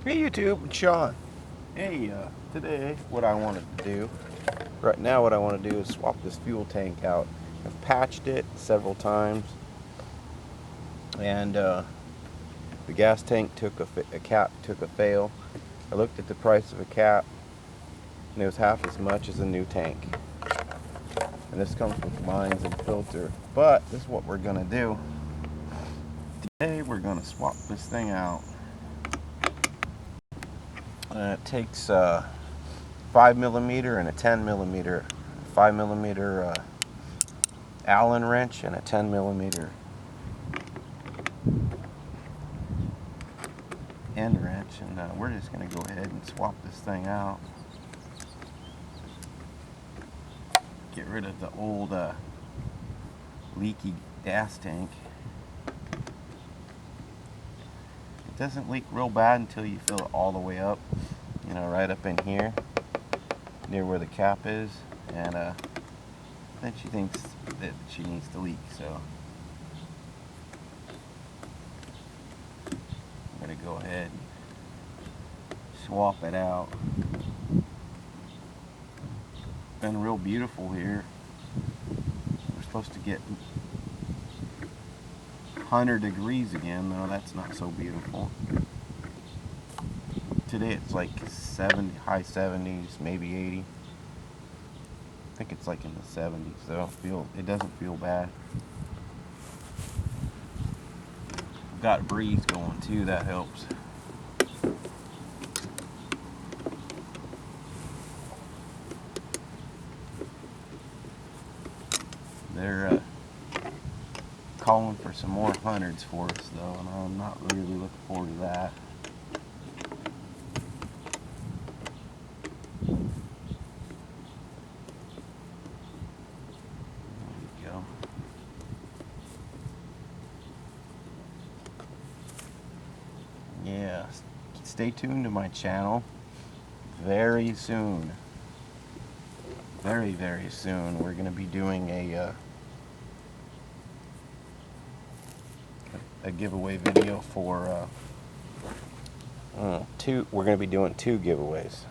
Hey YouTube, it's Sean. Hey, today what I wanted to do, right now what I want to do is swap this fuel tank out. I've patched it several times, and the gas tank took a cap took a fail. I looked at the price of a cap, and it was half as much as a new tank. And this comes with lines and filter. But this is what we're gonna do. Today we're gonna swap this thing out. It takes 5mm and a 10mm, 5mm Allen wrench and a 10mm end wrench, and we're just going to go ahead and swap this thing out. Get rid of the old leaky gas tank. It doesn't leak real bad until you fill it all the way up, you know, right up in here near where the cap is, and then she thinks that she needs to leak, so I'm going to go ahead and swap it out. Been real beautiful here. We're supposed to get 100 degrees again, though that's not so beautiful. Today it's like 70, high 70s, maybe 80. I think it's like in the 70s, so it doesn't feel bad. We've got a breeze going too, that helps. They're calling for some more hundreds for us though, and I'm not really looking forward to that. Yeah, stay tuned to my channel. Very soon, very soon, we're going to be doing a giveaway video for we're going to be doing 2 giveaways.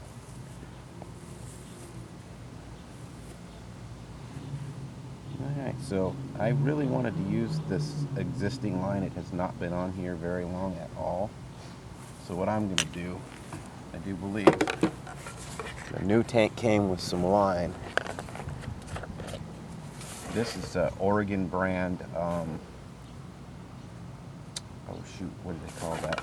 Alright, so I really wanted to use this existing line. It has not been on here very long at all. So what I'm going to do, I do believe the new tank came with some line. This is Oregon brand, oh shoot, what do they call that?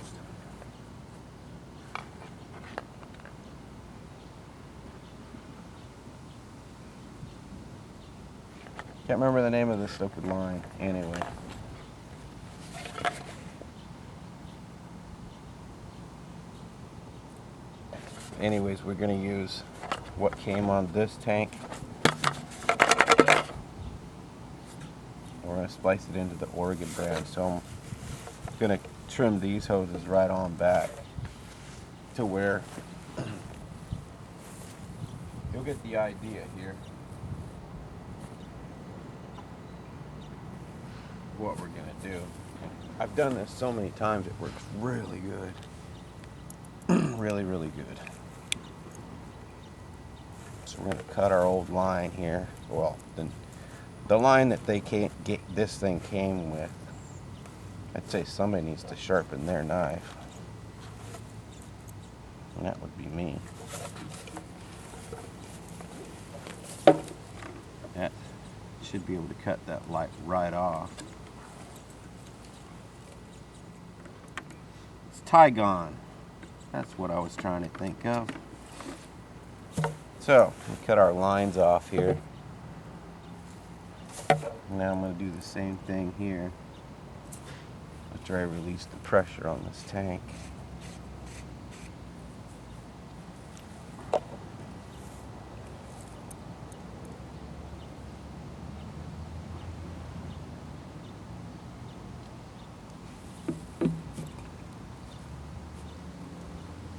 Can't remember the name of this stupid line. Anyway. Anyways, we're going to use what came on this tank. We're going to splice it into the Oregon brand. So I'm going to trim these hoses right on back to where you'll get the idea here what we're going to do. I've done this so many times, it works really good. really good. So we're going to cut our old line here. Well, the line that this thing came with. I'd say somebody needs to sharpen their knife. And that would be me. That should be able to cut that light right off. It's Tygon. That's what I was trying to think of. So, we cut our lines off here. Now I'm going to do the same thing here after I release the pressure on this tank.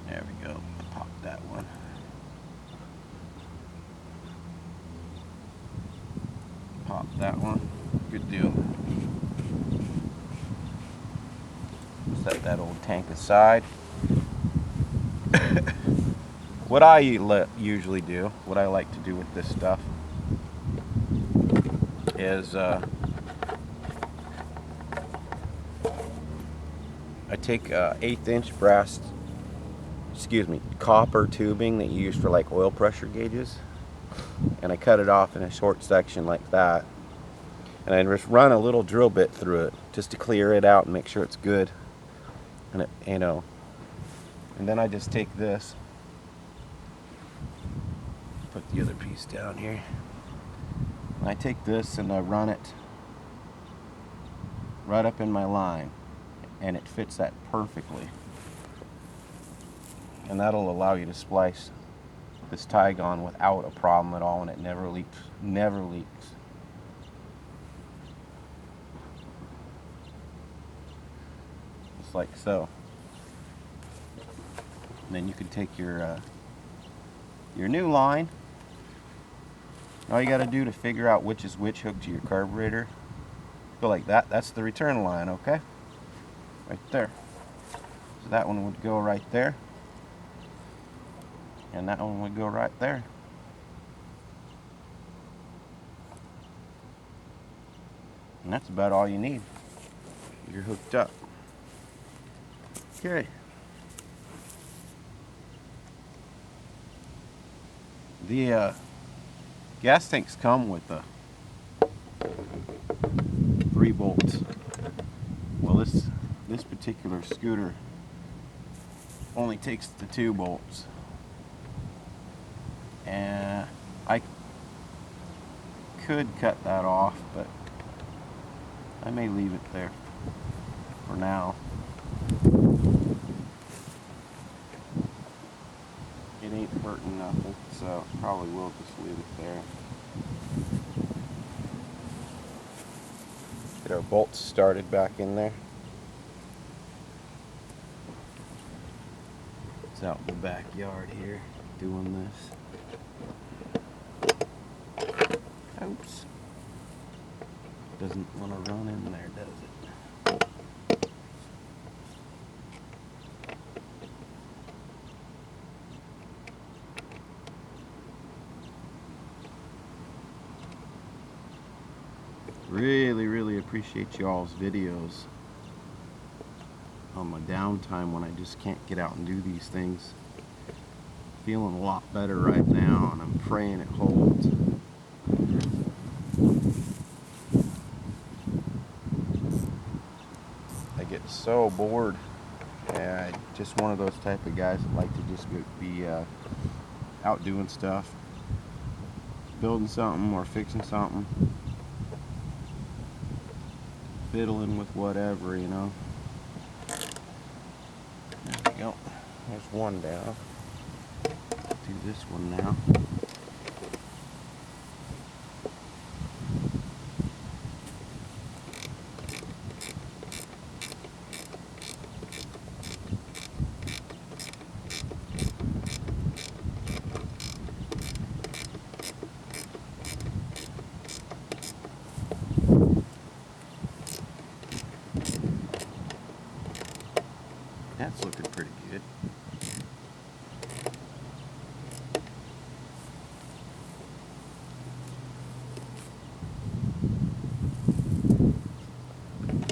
There we go. Pop that one. Pop that one. Good deal. Set that old tank aside. What I usually do, what I like to do with this stuff is I take 1/8 inch brass, copper tubing that you use for like oil pressure gauges, and I cut it off in a short section like that, and I just run a little drill bit through it just to clear it out and make sure it's good. And it, and then I just take this, put the other piece down here, and I take this and I run it right up in my line, and it fits that perfectly, and that'll allow you to splice this Tygon without a problem at all, and it never leaks. Just like so. And then you can take your new line. All you got to do to figure out which is which hook to your carburetor, go like that. That's the return line, okay? Right there. So that one would go right there, and that one would go right there. And that's about all you need. You're hooked up. Okay. The gas tanks come with 3 bolts. Well, this particular scooter only takes the 2 bolts, and I could cut that off, but I may leave it there for now. It ain't hurting nothing, so probably will just leave it there. Get our bolts started back in there. It's out in the backyard here doing this. Oops. Doesn't want to run in there, does it? Really appreciate y'all's videos on my downtime when I just can't get out and do these things. Feeling a lot better right now, and I'm praying it holds. I get so bored, and I'm just one of those type of guys that like to just be out doing stuff, building something or fixing something, fiddling with whatever, you know. There we go. There's one down. Do this one now. That's looking pretty good.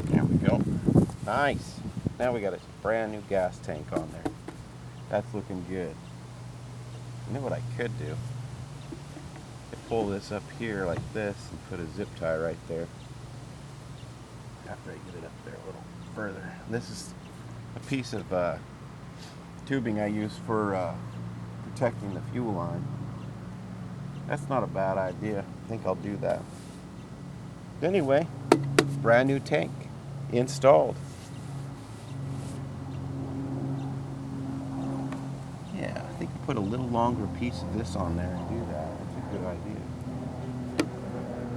There we go. Nice. Now we got a brand new gas tank on there. That's looking good. You know what I could do? I could pull this up here like this and put a zip tie right there. After I get it up there a little further. This is a piece of tubing I use for protecting the fuel line. That's not a bad idea. I think I'll do that. Anyway, brand new tank installed. Yeah, I think I put a little longer piece of this on there and do that. That's a good idea.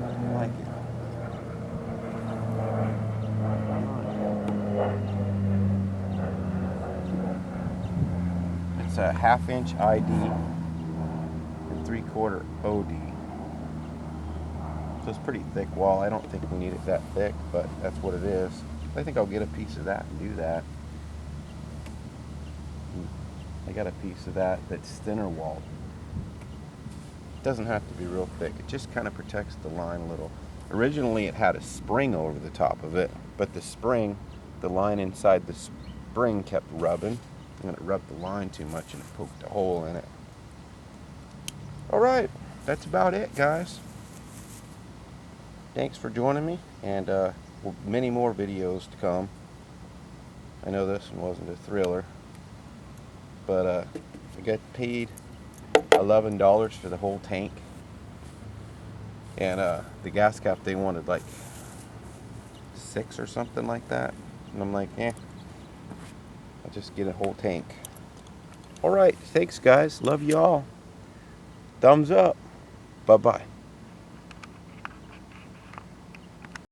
I like it. It's a 1/2 inch ID and 3/4 OD. So it's pretty thick wall. I don't think we need it that thick, but that's what it is. I think I'll get a piece of that and do that. I got a piece of that that's thinner walled. It doesn't have to be real thick. It just kind of protects the line a little. Originally it had a spring over the top of it, but the spring, the line inside the spring kept rubbing, and it rubbed the line too much and it poked a hole in it. Alright, that's about it, guys. Thanks for joining me, and many more videos to come. I know this one wasn't a thriller, but I got paid $11 for the whole tank, and the gas cap they wanted like $6 or something like that, and I'm like, I'll just get a whole tank. Alright, thanks guys, love y'all. Thumbs up. Bye bye.